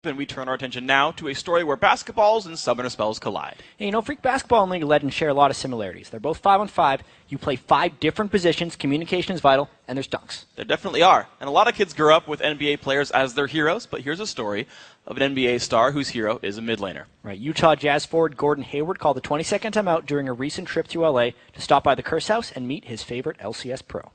And we turn our attention now to a story where basketballs and summoner spells collide. And Freak Basketball and League of Legends share a lot of similarities. They're both 5-on-5. You play 5 different positions. Communication is vital, and there's dunks. There definitely are. And a lot of kids grow up with NBA players as their heroes, but here's a story of an NBA star whose hero is a mid laner. Right. Utah Jazz forward Gordon Hayward called the 22nd timeout during a recent trip to LA to stop by the Curse House and meet his favorite LCS pro.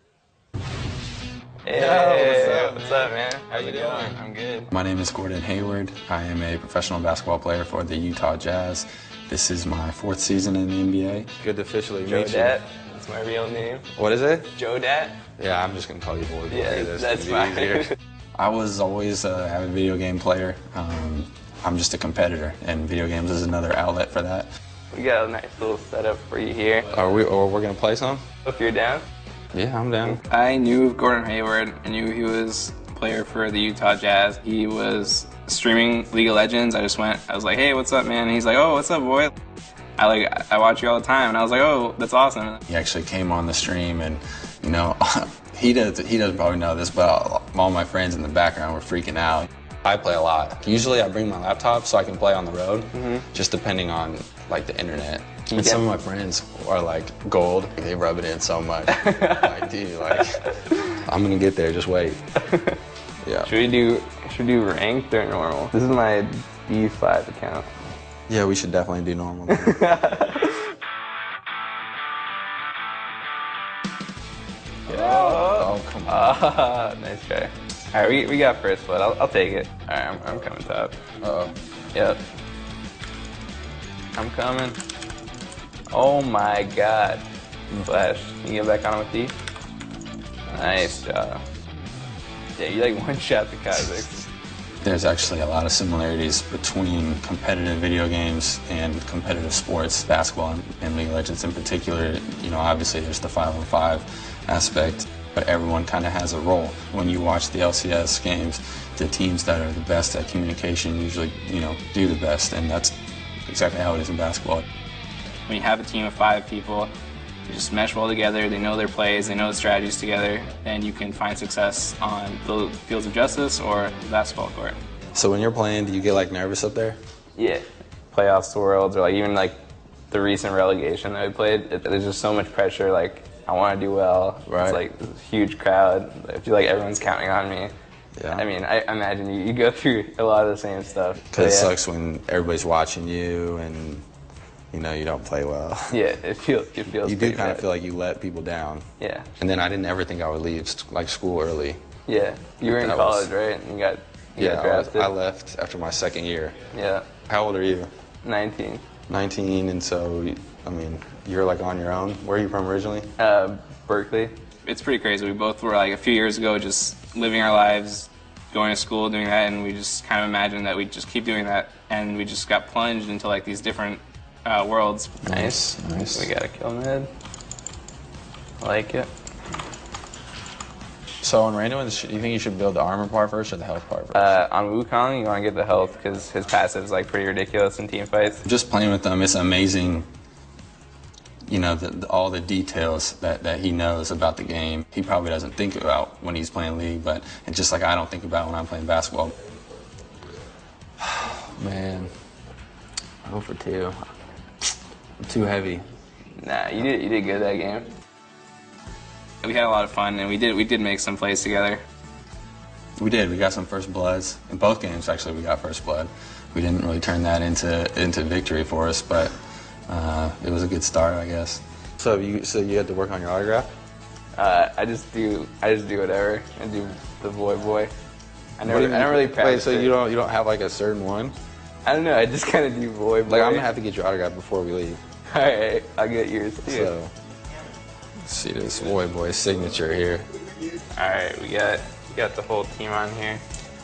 Hey, what's up, man? How you doing? I'm good. My name is Gordon Hayward. I am a professional basketball player for the Utah Jazz. This is my 4th season in the NBA. Good to officially meet you. Jodat. That's my real name. What is it? Jodat. Yeah, I'm just going to call you Voyboy. Yeah, that's fine. I was always an avid video game player. I'm just a competitor, and video games is another outlet for that. We got a nice little setup for you here. We're going to play some? If you're down. Yeah, I'm down. I knew Gordon Hayward. I knew he was a player for the Utah Jazz. He was streaming League of Legends. I was like, hey, what's up, man? And he's like, oh, what's up, boy? I watch you all the time. And I was like, oh, that's awesome. He actually came on the stream, and you know, he doesn't probably know this, but all my friends in the background were freaking out. I play a lot. Usually I bring my laptop so I can play on the road, just depending on like the internet. And some of my friends are like gold. They rub it in so much. Like, dude, like, I'm gonna get there. Just wait. Yeah. Should we do ranked or normal? This is my B5 account. Yeah, we should definitely do normal. Oh, come on. Nice try. All right, we got first blood. I'll take it. All right, I'm coming top. Uh-oh. Yep. I'm coming. Oh my god. Flash. Can you get back on with D? Nice job. Yeah, you like one-shot the Kazakhs. There's actually a lot of similarities between competitive video games and competitive sports, basketball and League of Legends in particular. You know, obviously there's the 5-on-5 aspect, but everyone kind of has a role. When you watch the LCS games, the teams that are the best at communication usually, you know, do the best, and that's exactly how it is in basketball. When you have a team of 5 people, they just mesh well together, they know their plays, they know the strategies together, and you can find success on the fields of justice or the basketball court. So when you're playing, do you get like nervous up there? Yeah. Playoffs, Worlds, or like even like the recent relegation that we played, there's just so much pressure. Like, I want to do well. Right. It's like this huge crowd. I feel like everyone's counting on me. Yeah. I mean, I imagine you go through a lot of the same stuff. Because it sucks when everybody's watching you and, you know, you don't play well. Yeah, it feels You do kind of feel like you let people down. Yeah. And then I didn't ever think I would leave like school early. Yeah. You were in college, right? And you got drafted. I left after my 2nd year. Yeah. How old are you? 19. 19, and so, I mean, you're like on your own. Where are you from originally? Berkeley. It's pretty crazy. We both were like a few years ago just living our lives, going to school, doing that, and we just kind of imagined that we'd just keep doing that, and we just got plunged into like these different worlds. Nice. We got a kill mid. I like it. So on Randomans, do you think you should build the armor part first or the health part first? On Wukong, you want to get the health because his passive is like pretty ridiculous in team fights. Just playing with them, it's amazing, you know, all the details that he knows about the game. He probably doesn't think about when he's playing League, but it's just like I don't think about when I'm playing basketball. Man, 0 for 2. I'm too heavy. Nah, you did good that game. We had a lot of fun, and we did make some plays together. We did. We got some first bloods. In both games, actually, we got first blood. We didn't really turn that into victory for us, but it was a good start, I guess. So you had to work on your autograph? I just do whatever. I do the Voyboy. I don't really practice. Wait, so you don't have like a certain one? I don't know. I just kind of do Voyboy. Like, I'm gonna have to get your autograph before we leave. All right, I'll get yours too. So, let's see this Voyboy signature here. All right, we got the whole team on here.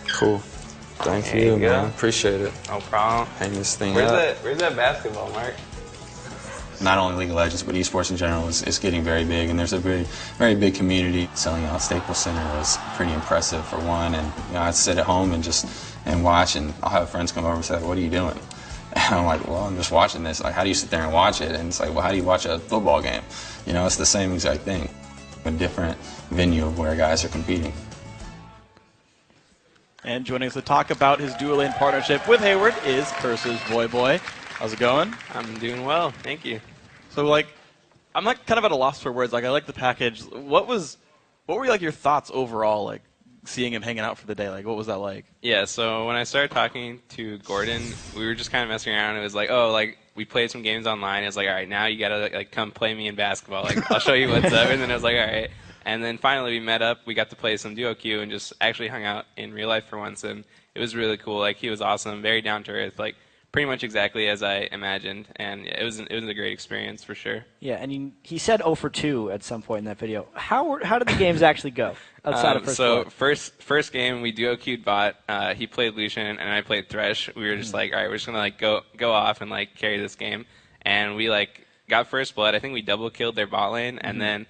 Cool. Thank There you, you go. man. Appreciate it. No problem. Hang this thing up. Where's that basketball, Mark? Not only League of Legends, but esports in general is getting very big, and there's a very, very big community. Selling out Staples Center was pretty impressive for one, and you know, I'd sit at home and watch, and I'll have friends come over and say, "What are you doing?" And I'm like, "Well, I'm just watching this." Like, how do you sit there and watch it? And it's like, well, how do you watch a football game? You know, it's the same exact thing. A different venue of where guys are competing. And joining us to talk about his dual lane partnership with Hayward is Curse's Voyboy. How's it going? I'm doing well, thank you. So, like, I'm like kind of at a loss for words. Like, I like the package. What were like your thoughts overall? Like, seeing him hanging out for the day. Like, what was that like? Yeah, so when I started talking to Gordon, we were just kind of messing around. It was like, oh, like we played some games online. It was like, all right, now you gotta like come play me in basketball. Like, I'll show you what's up. And then I was like, all right. And then finally we met up. We got to play some duo queue and just actually hung out in real life for once. And it was really cool. Like, he was awesome, very down to earth. Like, pretty much exactly as I imagined, and it was a great experience for sure. Yeah, and he said 0 for 2 at some point in that video. How did the games actually go outside of first game we duo queued bot. He played Lucian and I played Thresh. We were just like, all right, we're just gonna like go off and like carry this game, and we like got first blood. I think we double killed their bot lane, and then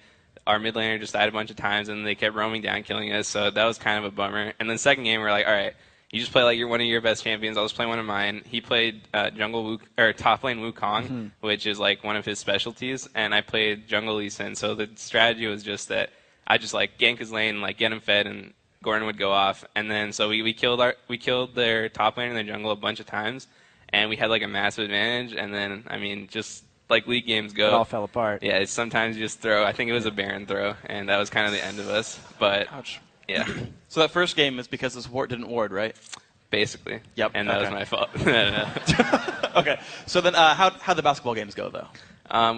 our mid laner just died a bunch of times, and they kept roaming down, killing us. So that was kind of a bummer. And then second game we're like, all right. You just play like you're one of your best champions. I'll just play one of mine. He played top lane Wukong, which is like one of his specialties, and I played jungle Lee Sin. So the strategy was just that I just like gank his lane, like get him fed, and Gordon would go off. And then so we killed their top lane and their jungle a bunch of times, and we had like a massive advantage. And then I mean, just like League games go, it all fell apart. Yeah, it's sometimes you just throw. I think it was a Baron throw, and that was kind of the end of us. But Ouch. Yeah. So that first game is because this ward didn't ward, right? Basically. Yep. And that was my fault. Okay. So then, how'd the basketball games go, though?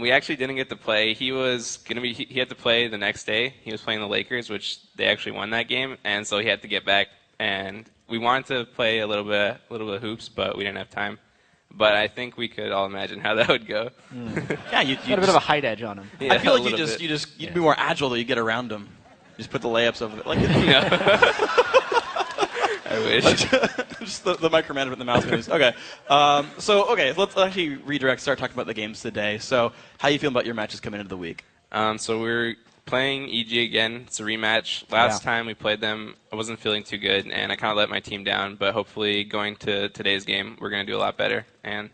We actually didn't get to play. He had to play the next day. He was playing the Lakers, which they actually won that game, and so he had to get back. And we wanted to play a little bit of hoops, but we didn't have time. But I think we could all imagine how that would go. Yeah, you got a bit of a height edge on him. Yeah, I feel like you'd be more agile though. You get around him. Just put the layups over it. Like, I wish. Just the micromanagement, the mouse moves. Okay. Let's actually start talking about the games today. So, how you feeling about your matches coming into the week? So we're playing EG again. It's a rematch. Last time we played them, I wasn't feeling too good, and I kind of let my team down. But hopefully, going to today's game, we're going to do a lot better, and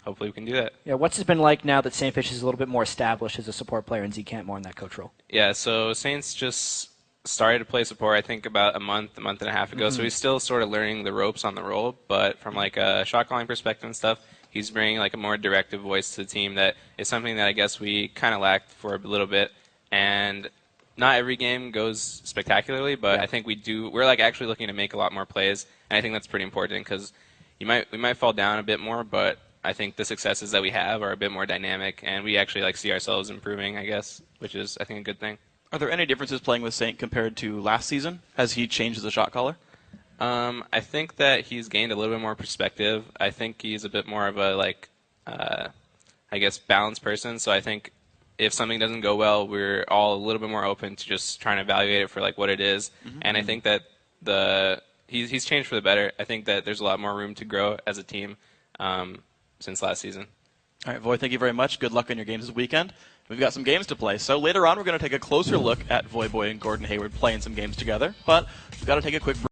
hopefully we can do that. Yeah, what's it been like now that Saintfish is a little bit more established as a support player and Z-Camp more in that coach role? Yeah, so Saints just started to play support, I think, about a month and a half ago. So he's still sort of learning the ropes on the role, but from like a shot calling perspective and stuff, he's bringing like a more directive voice to the team that is something that I guess we kind of lacked for a little bit. And not every game goes spectacularly, but I think we're like actually looking to make a lot more plays, and I think that's pretty important because we might fall down a bit more, but I think the successes that we have are a bit more dynamic, and we actually like see ourselves improving, I guess, which is I think a good thing. Are there any differences playing with Saint compared to last season? Has he changed as a shot caller? I think that he's gained a little bit more perspective. I think he's a bit more of a I guess balanced person. So I think if something doesn't go well, we're all a little bit more open to just trying to evaluate it for like what it is. And I think that he's changed for the better. I think that there's a lot more room to grow as a team since last season. All right, Voy, thank you very much. Good luck on your games this weekend. We've got some games to play, so later on we're going to take a closer look at Voyboy and Gordon Hayward playing some games together, but we've got to take a quick break.